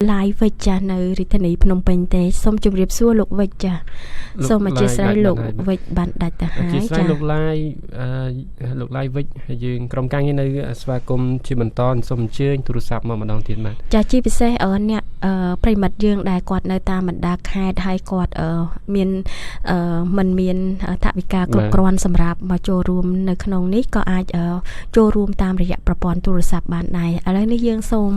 live វិចានៅរាជធានីភ្នំពេញទេសូមជម្រាបសួរលោកវិចាសូមអធិស្ឋានលោកវិចបានដាច់ទៅហើយចាលោកឡាយវិចយើងក្រុមការងារនៅស្វាគមន៍ជាបន្តសូមអញ្ជើញទូរស័ព្ទមកម្ដងទៀតបាទចាជាពិសេសអ្នកប្រិមិត្តយើងដែលគាត់នៅតាមបណ្ដាខេត្តហើយគាត់មានមិនមានថវិកាគ្រប់គ្រាន់សម្រាប់មកចូលរួមនៅក្នុងនេះក៏អាចចូលរួមតាមរយៈប្រព័ន្ធទូរស័ព្ទបានដែរឥឡូវនេះយើងសូម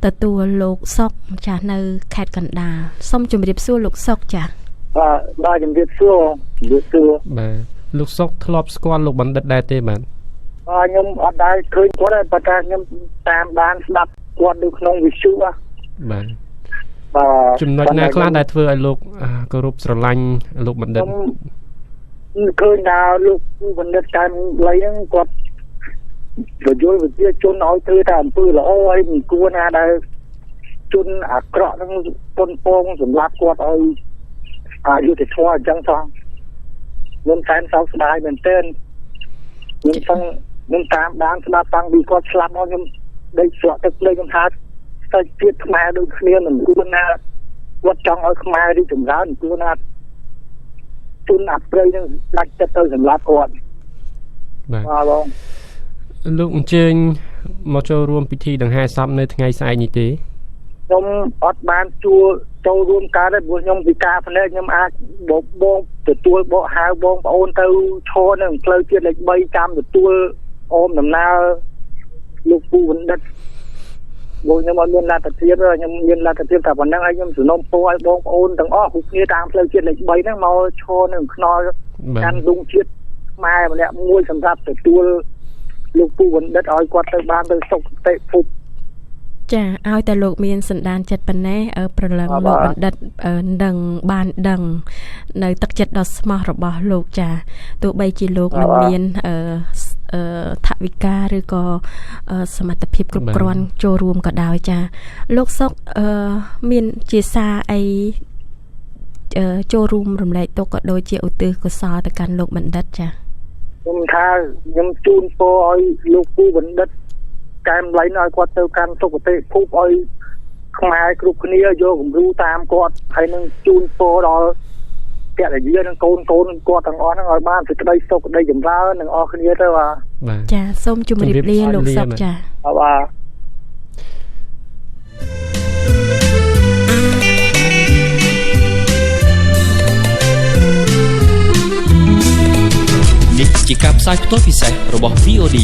ទទួលលោកសុកចានៅខេត្តកណ្ដាលសូមជម្រាបសួរលោកសុកចាបាទជំរាបសួរបាទលោកសុកធ្លាប់ស្គាល់លោកបណ្ឌិតដែរទេបាទខ្ញុំអត់ដែរឃើញគាត់ទេប៉ុន្តែខ្ញុំតាមបានស្ដាប់គាត់នៅក្នុងវិទ្យុបាទចំណុចណាខ្លះដែលធ្វើឲ្យលោកគោរពស្រឡាញ់លោកបណ្ឌិតឃើញថាលោកបណ្ឌិតតាមលៃហ្នឹងគាត់បញ្យល់វិទ្យាជនឲ្យធ្វើតែអំពើល្អហើយមិនគួរណាដែលជនអាក្រក់ហ្នឹងប៉ុនពងសម្រាប់គាត់ឲ្យយុត្តិធម៌អញ្ចឹងសោះខ្ញុំតែសោកស្ដាយមែនទែនខ្ញុំតាមដានស្ដាប់តាំងពីគាត់ស្លាប់មកខ្ញុំដេកស្រក់ទឹកភ្នែកខ្ញុំថាស្ទើរជាតិខ្មែរដូចគ្នាមិនគួរណាគាត់ចង់ឲ្យខ្មែររីកចម្រើនគួរណាជនអាប្រៃនឹងដាច់ចិត្តទៅសម្រាប់គាត់បាទបងលោកអញ្ជើញមកចូលរួមពិធីដង្ហែសពនៅថ្ងៃស្អែកនេះទេខ្ញុំអត់បានចូលរួមការទេព្រោះខ្ញុំពិការភ្នែកខ្ញុំអាចបងទទួលបកហៅបងប្អូនទៅឈរនៅផ្លូវជាតិលេខ3ចាំទទួលអូមដំណើរលោកពូបណ្ឌិតបងខ្ញុំអត់មានលទ្ធភាពខ្ញុំមានលទ្ធភាពតែប៉ុណ្្នឹងហើយខ្ញុំសំណូមពរឲ្យបងប្អូនទាំងអស់គ្រប់គ្នាតាមផ្លូវជាតិលេខ3ហ្នឹងមកឈរនៅខ្នល់កាន់ដុំជាតិខ្មែរម្នាក់មួយសម្រាប់ទទួលលោកពូបណ្ឌិតឲ្យគាត់ទៅបានទៅសុខតិភពចាឲ្យតែលោកមានសន្តានចិត្តប៉ុណ្ណេះប្រឡឹងលោកបណ្ឌិតនឹងបានដឹងនៅទឹកចិត្តដ៏ស្មោះរបស់លោកចាទោះបីជាលោកមិនមានថវិកាឬក៏សមត្ថភាពគ្រប់គ្រាន់ចូលរួមក៏ដោយចាលោកសុកមានជាសារអីចូលរួមរំលែកទុក្ខក៏ដូចជាឧទ្ទិសកុសលទៅកាន់លោកបណ្ឌិតចាខ្ញុំថាខ្ញុំជូនពរឲ្យលោកពូបណ្ឌិតកែមលៃឲ្យគាត់ទៅកាន់សុគតិភពឲ្យខ្មែរគ្រប់គ្នាយកគំរូតាមគាត់ហើយនឹងជូនពរដល់ភរិយានិងកូនគាត់ទាំងអស់ហ្នឹងឲ្យបានសេចក្តីសុខក្តីចម្រើននឹងអស់គ្នាទៅបាទចាសូមជម្រាបលាលោកសុកចាបាទនេះជាការផ្សាយផ្ទាល់ពិសេសរបស់ VOD